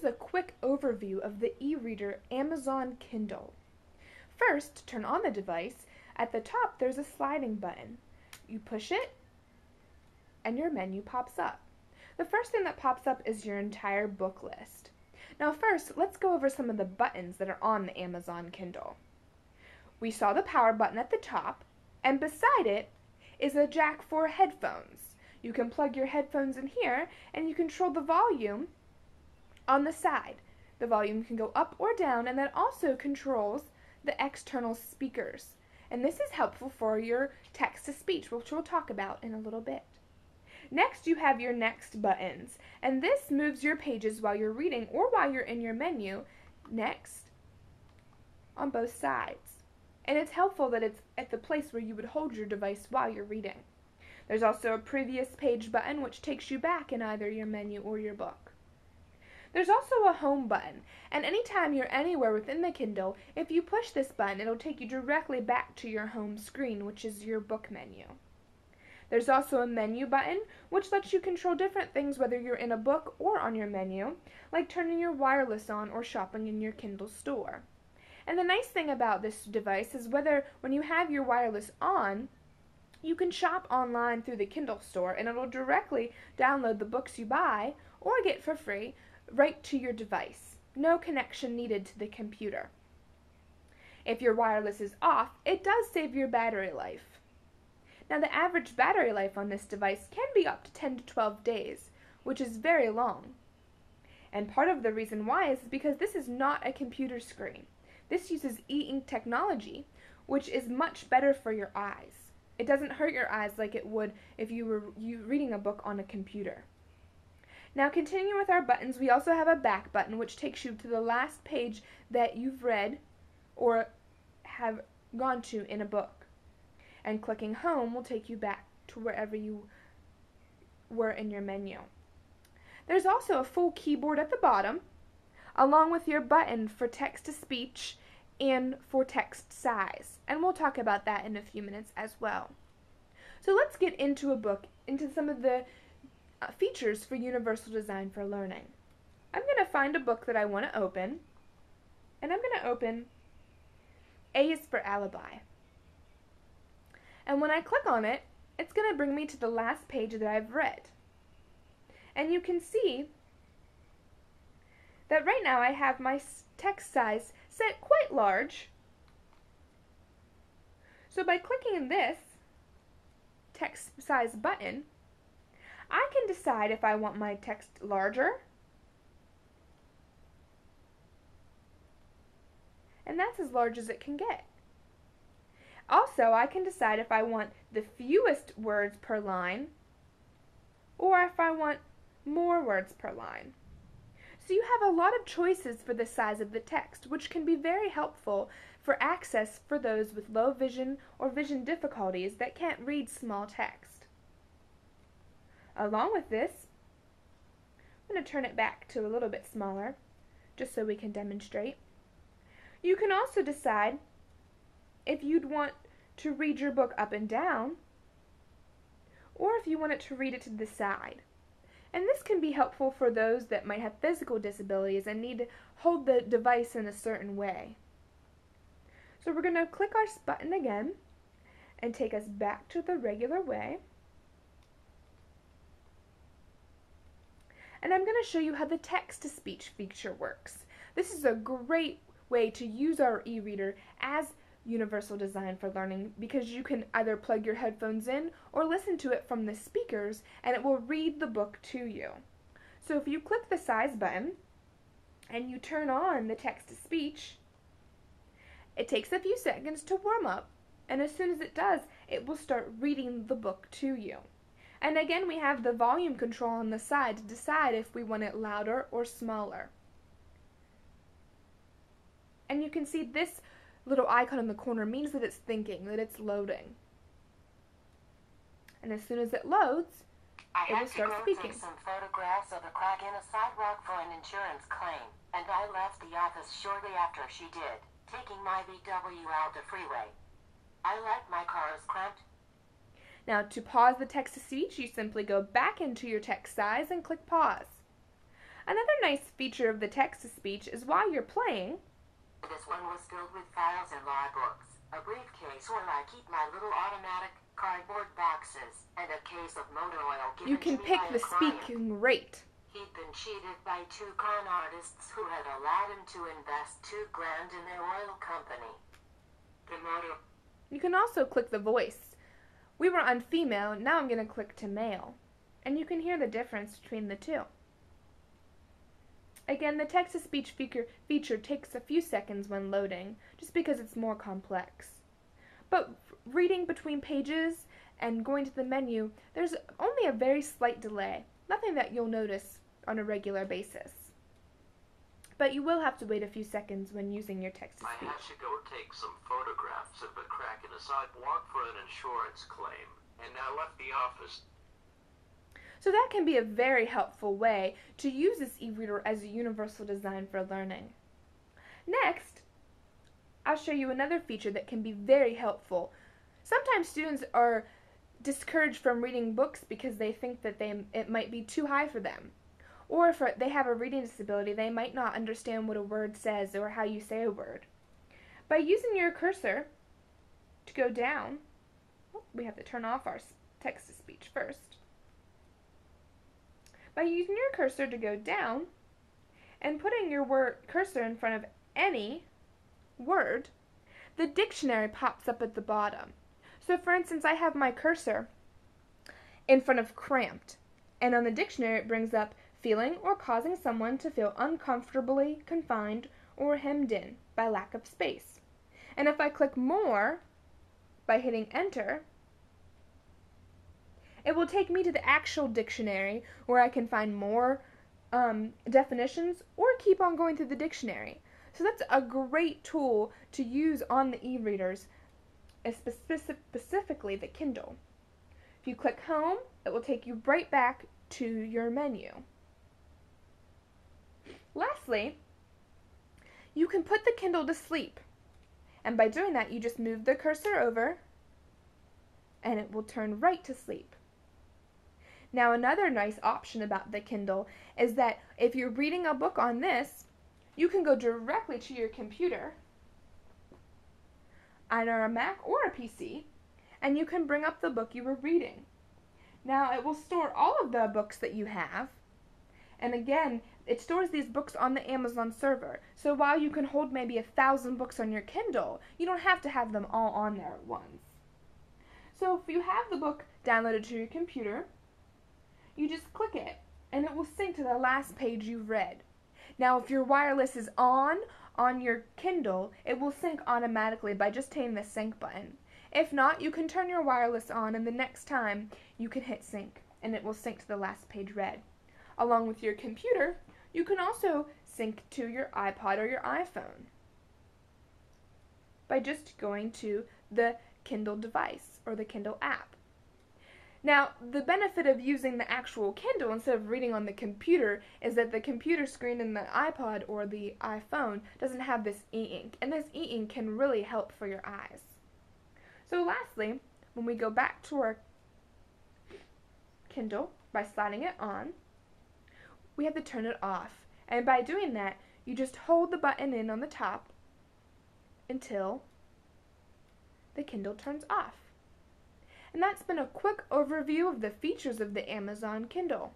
is a quick overview of the e-reader Amazon Kindle. First, turn on the device. At the top, there's a sliding button. You push it, and your menu pops up. The first thing that pops up is your entire book list. Now first, let's go over some of the buttons that are on the Amazon Kindle. We saw the power button at the top, and beside it is a jack for headphones. You can plug your headphones in here, and you control the volume on the side. The volume can go up or down, and that also controls the external speakers. And this is helpful for your text-to-speech, which we'll talk about in a little bit. Next, you have your next buttons, and this moves your pages while you're reading or while you're in your menu next on both sides. And it's helpful that it's at the place where you would hold your device while you're reading. There's also a previous page button which takes you back in either your menu or your book. There's also a home button, and anytime you're anywhere within the Kindle, if you push this button, it'll take you directly back to your home screen, which is your book menu. There's also a menu button, which lets you control different things whether you're in a book or on your menu, like turning your wireless on or shopping in your Kindle store. And the nice thing about this device is when you have your wireless on, you can shop online through the Kindle store, and it'll directly download the books you buy or get for free right to your device. No connection needed to the computer. If your wireless is off, it does save your battery life. Now, the average battery life on this device can be up to 10 to 12 days, which is very long. And part of the reason why is because this is not a computer screen. This uses e-ink technology, which is much better for your eyes. It doesn't hurt your eyes like it would if you were reading a book on a computer. Now, continuing with our buttons, we also have a back button, which takes you to the last page that you've read or have gone to in a book. And clicking home will take you back to wherever you were in your menu. There's also a full keyboard at the bottom, along with your button for text-to-speech and for text size. And we'll talk about that in a few minutes as well. So let's get into some of the features for Universal Design for Learning. I'm going to find a book that I want to open, and I'm going to open A is for Alibi. And when I click on it, it's going to bring me to the last page that I've read. And you can see that right now I have my text size set quite large. So by clicking this text size button, I can decide if I want my text larger, and that's as large as it can get. Also, I can decide if I want the fewest words per line or if I want more words per line. So you have a lot of choices for the size of the text, which can be very helpful for access for those with low vision or vision difficulties that can't read small text. Along with this, I'm going to turn it back to a little bit smaller, just so we can demonstrate. You can also decide if you'd want to read your book up and down, or if you want it to read it to the side. And this can be helpful for those that might have physical disabilities and need to hold the device in a certain way. So we're going to click our button again and take us back to the regular way. And I'm going to show you how the text-to-speech feature works. This is a great way to use our e-reader as Universal Design for Learning, because you can either plug your headphones in or listen to it from the speakers, and it will read the book to you. So if you click the size button and you turn on the text-to-speech, it takes a few seconds to warm up, and as soon as it does, it will start reading the book to you. And again, we have the volume control on the side to decide if we want it louder or smaller. And you can see this little icon in the corner means that it's thinking, that it's loading. And as soon as it loads, it will start speaking. I had to go take some photographs of a crack in a sidewalk for an insurance claim, and I left the office shortly after she did, taking my VW out the freeway. I like my cars cramped. Now, to pause the text-to-speech, you simply go back into your text size and click pause. Another nice feature of the text-to-speech is while you're playing, This one was filled with files and law books, a briefcase where I keep my little automatic cardboard boxes, and a case of motor oil given you can to me pick by the a client. speaking rate. He'd been cheated by 2 con artists who had allowed him to invest $2,000 in their oil company. The motto. You can also click the voice. We were on female, now I'm going to click to male. And you can hear the difference between the two. Again, the text-to-speech feature takes a few seconds when loading, just because it's more complex. But reading between pages and going to the menu, there's only a very slight delay, nothing that you'll notice on a regular basis. But you will have to wait a few seconds when using your I text-to-speech. had to go take some photographs of a crack in a sidewalk for an insurance claim, and I left the office. So that can be a very helpful way to use this e-reader as a universal design for learning. Next, I'll show you another feature that can be very helpful. Sometimes students are discouraged from reading books because they think that it might be too high for them. Or if they have a reading disability, they might not understand what a word says or how you say a word. By using your cursor to go down, we have to turn off our text-to-speech first. By using your cursor to go down and putting your cursor in front of any word, the dictionary pops up at the bottom. So for instance, I have my cursor in front of cramped, and on the dictionary it brings up feeling or causing someone to feel uncomfortably confined or hemmed in by lack of space. And if I click more by hitting enter, it will take me to the actual dictionary where I can find more definitions or keep on going through the dictionary. So that's a great tool to use on the e-readers, specifically the Kindle. If you click home, it will take you right back to your menu. Lastly, you can put the Kindle to sleep. And by doing that, you just move the cursor over and it will turn right to sleep. Now another nice option about the Kindle is that if you're reading a book on this, you can go directly to your computer, either a Mac or a PC, and you can bring up the book you were reading. Now it will store all of the books that you have, and again, it stores these books on the Amazon server. So while you can hold maybe 1,000 books on your Kindle, you don't have to have them all on there at once. So if you have the book downloaded to your computer, you just click it, and it will sync to the last page you've read. Now, if your wireless is on your Kindle, it will sync automatically by just hitting the sync button. If not, you can turn your wireless on, and the next time you can hit sync, and it will sync to the last page read. Along with your computer, you can also sync to your iPod or your iPhone by just going to the Kindle device or the Kindle app. Now, the benefit of using the actual Kindle instead of reading on the computer is that the computer screen in the iPod or the iPhone doesn't have this e-ink, and this e-ink can really help for your eyes. So lastly, when we go back to our Kindle by sliding it on, we have to turn it off. And by doing that, you just hold the button in on the top until the Kindle turns off. And that's been a quick overview of the features of the Amazon Kindle.